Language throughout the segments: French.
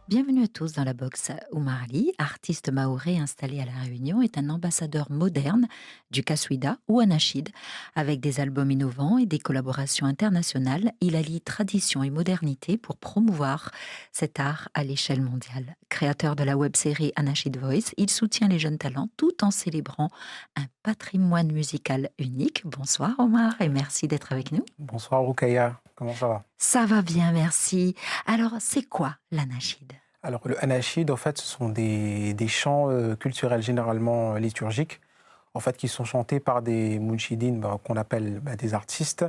Bienvenue à tous dans la box. Oumar Ali, artiste mahorais installé à La Réunion, est un ambassadeur moderne du kaswida ou anachid. Avec des albums innovants et des collaborations internationales, il allie tradition et modernité pour promouvoir cet art à l'échelle mondiale. Créateur de la web-série Anachid Voice, il soutient les jeunes talents tout en célébrant un patrimoine musical unique. Bonsoir Omar et merci d'être avec nous. Bonsoir Roukaya, comment ça va? Ça va bien, merci. Alors, c'est quoi l'anachid? Alors le anachid, en fait, ce sont des chants culturels généralement liturgiques, en fait, qui sont chantés par des mounchidines qu'on appelle des artistes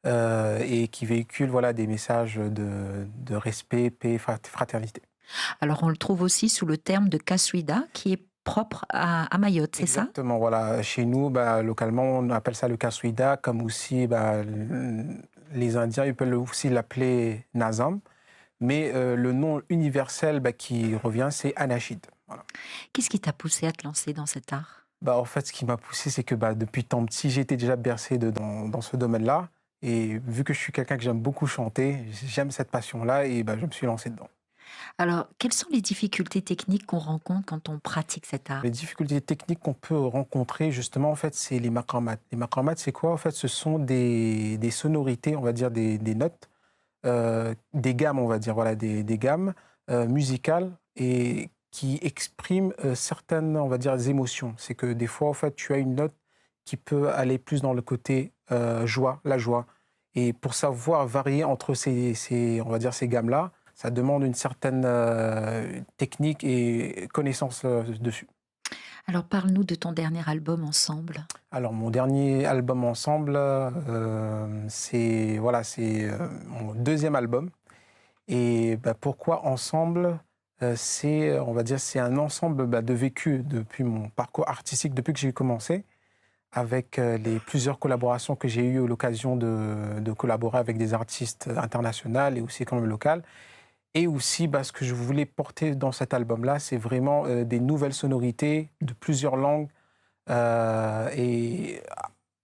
et qui véhiculent voilà, des messages de respect, paix, fraternité. Alors, on le trouve aussi sous le terme de kaswida, qui est propre à Mayotte, c'est ça? Exactement, voilà. Chez nous, localement, on appelle ça le kaswida, comme aussi les Indiens, ils peuvent aussi l'appeler nazam. Mais le nom universel qui revient, c'est anachid. Voilà. Qu'est-ce qui t'a poussé à te lancer dans cet art? En fait, ce qui m'a poussé, c'est que depuis tant petit, j'ai été déjà bercé dans ce domaine-là. Et vu que je suis quelqu'un que j'aime beaucoup chanter, j'aime cette passion-là et je me suis lancé dedans. Alors, quelles sont les difficultés techniques qu'on rencontre quand on pratique cet art? Les difficultés techniques qu'on peut rencontrer, justement, en fait, c'est les maqamats. Les maqamats, c'est quoi? En fait, ce sont des sonorités, on va dire des notes, des gammes, on va dire, voilà, des gammes musicales et qui expriment certaines, on va dire, émotions. C'est que des fois, en fait, tu as une note qui peut aller plus dans le côté joie, la joie. Et pour savoir varier entre on va dire, ces gammes-là, ça demande une certaine technique et connaissance dessus. Alors, parle-nous de ton dernier album ensemble. Alors, mon dernier album ensemble, c'est voilà, mon deuxième album. Et pourquoi ensemble? On va dire, c'est un ensemble de vécu depuis mon parcours artistique, depuis que j'ai commencé, avec les plusieurs collaborations que j'ai eu l'occasion de collaborer avec des artistes internationaux et aussi quand même locaux. Et aussi, ce que je voulais porter dans cet album-là, c'est vraiment des nouvelles sonorités de plusieurs langues et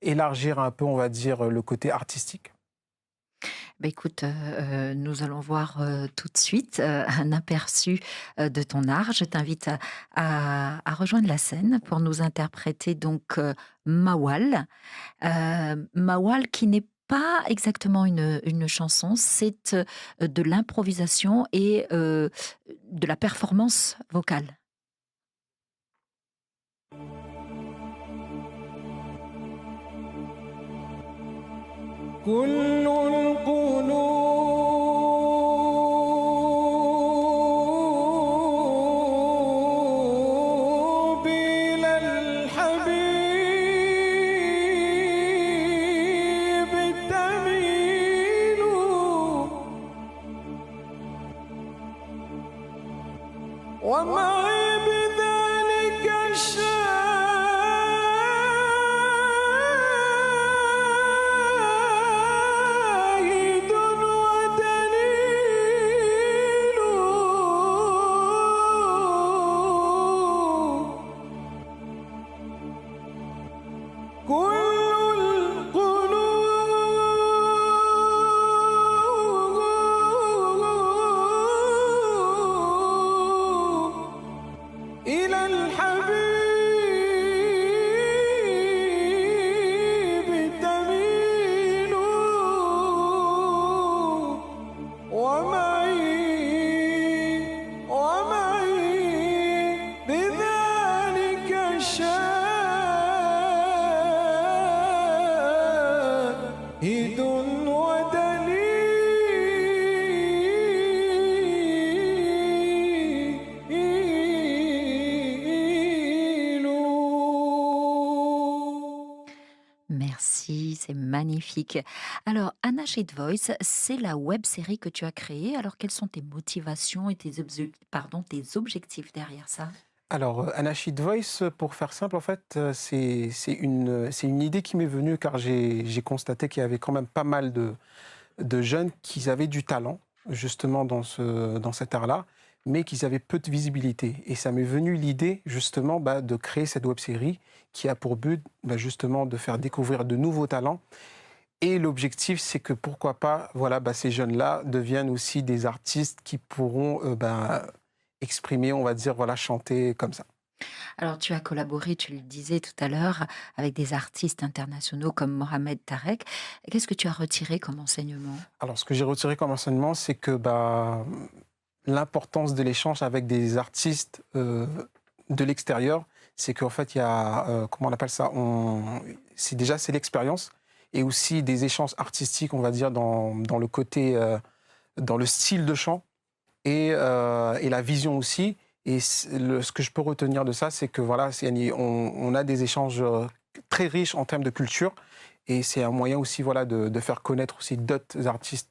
élargir un peu, on va dire, le côté artistique. Écoute, nous allons voir tout de suite un aperçu de ton art. Je t'invite à rejoindre la scène pour nous interpréter donc Mawal. Mawal qui n'est pas exactement une chanson, c'est de l'improvisation et de la performance vocale. كل القلوب إلى الحبيب تميل ومعي بذلك شاهد ودليل كل القلوب إلى الحبيب تميل ومعي بذلك شاهد ودليل. Merci, c'est magnifique. Alors, Anachid Voice, c'est la web série que tu as créée. Alors, quelles sont tes motivations et tes objectifs derrière ça? Alors, Anachid Voice, pour faire simple, en fait, c'est une idée qui m'est venue car j'ai constaté qu'il y avait quand même pas mal de jeunes qui avaient du talent, justement, dans cet art-là, mais qui avaient peu de visibilité. Et ça m'est venu l'idée, justement, de créer cette web-série qui a pour but, justement, de faire découvrir de nouveaux talents Et l'objectif, c'est que pourquoi pas, voilà, ces jeunes-là deviennent aussi des artistes qui pourront exprimer, on va dire, voilà, chanter comme ça. Alors, tu as collaboré, tu le disais tout à l'heure, avec des artistes internationaux comme Mohamed Tarek. Qu'est-ce que tu as retiré comme enseignement? Alors, ce que j'ai retiré comme enseignement, c'est que l'importance de l'échange avec des artistes de l'extérieur, c'est qu'en fait, il y a, comment on appelle ça, c'est l'expérience et aussi des échanges artistiques, on va dire, dans le côté, dans le style de chant et la vision aussi. Et ce que je peux retenir de ça, c'est que voilà, on a des échanges très riches en termes de culture. Et c'est un moyen aussi voilà, de faire connaître aussi d'autres artistes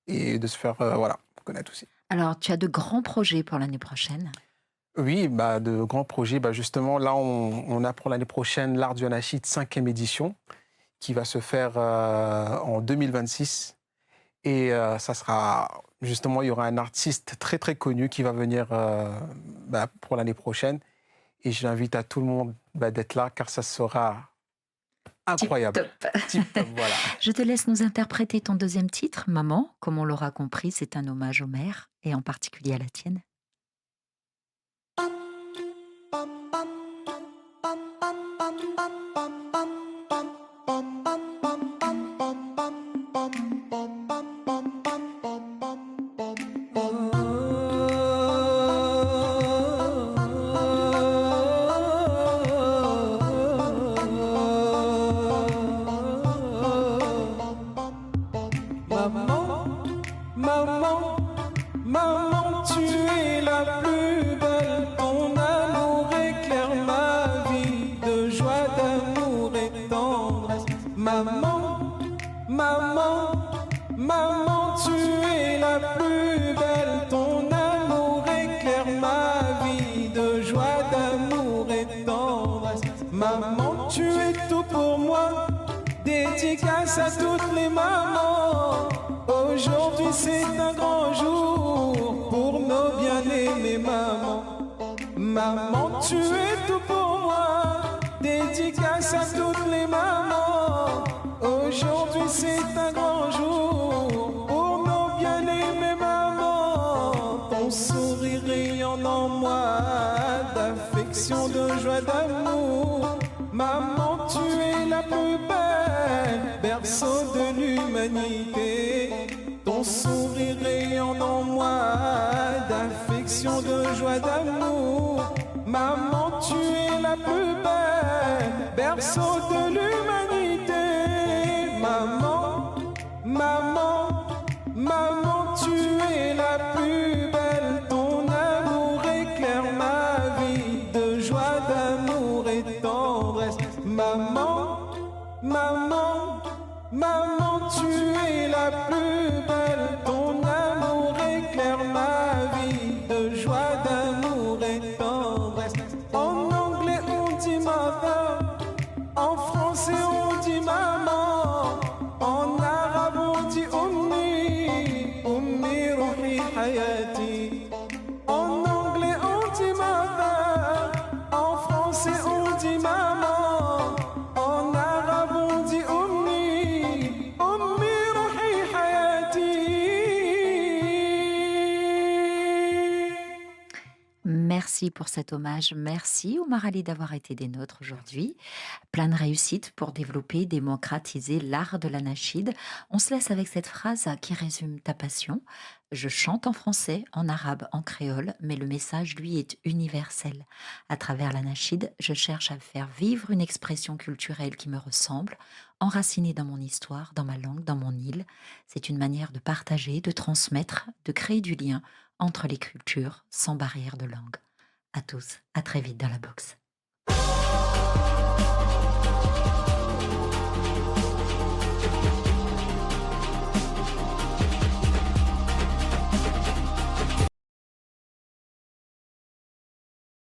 et de se faire voilà, connaître aussi. Alors, tu as de grands projets pour l'année prochaine? Oui, de grands projets. Justement, là, on a pour l'année prochaine l'Art du Anachid 5e édition qui va se faire en 2026. Et ça sera, justement, il y aura un artiste très, très connu qui va venir pour l'année prochaine. Et j'invite à tout le monde d'être là, car ça sera incroyable. Tip-top. Tip-top, voilà. Je te laisse nous interpréter ton deuxième titre, Maman. Comme on l'aura compris, c'est un hommage aux mères, et en particulier à la tienne. Maman, maman, maman, tu es la plus belle. Ton amour éclaire ma vie de joie, d'amour et tendresse. Maman, maman, maman, tu es la plus belle. Ton amour éclaire ma vie de joie, d'amour et tendresse. Maman, tu es tout pour moi. Dédicace à toutes les mamans. Aujourd'hui c'est un grand jour pour nos bien-aimées mamans. Maman, tu es tout pour moi. Dédicace à toutes les mamans. Aujourd'hui c'est un grand jour pour nos bien-aimées mamans. Ton sourire rayonne en moi d'affection, de joie, d'amour. Maman, tu es la plus belle, berceau de l'humanité. Ton sourire rayonne en moi d'affection, de joie, d'amour. Maman, tu es la plus belle, berceau de l'humanité. Maman, maman, maman, tu es la plus belle. Ton amour éclaire ma vie de joie, d'amour et tendresse. Maman, maman, maman, tu es la plus belle. Ton amour éclaire ma vie de joie, d'amour et tendresse. En anglais on dit mother, en français on dit maman, en arabe on dit ummi, ummi ruhi hayati. En anglais on dit mother, en français on dit maman, en arabe on dit ummi, ummi ruhi hayati. Merci pour cet hommage. Merci Omar Ali d'avoir été des nôtres aujourd'hui. Plein de réussite pour développer et démocratiser l'art de l'anachid. On se laisse avec cette phrase qui résume ta passion. Je chante en français, en arabe, en créole, mais le message, lui, est universel. À travers l'anachid, je cherche à faire vivre une expression culturelle qui me ressemble, enracinée dans mon histoire, dans ma langue, dans mon île. C'est une manière de partager, de transmettre, de créer du lien entre les cultures, sans barrière de langue. À tous, à très vite dans la box.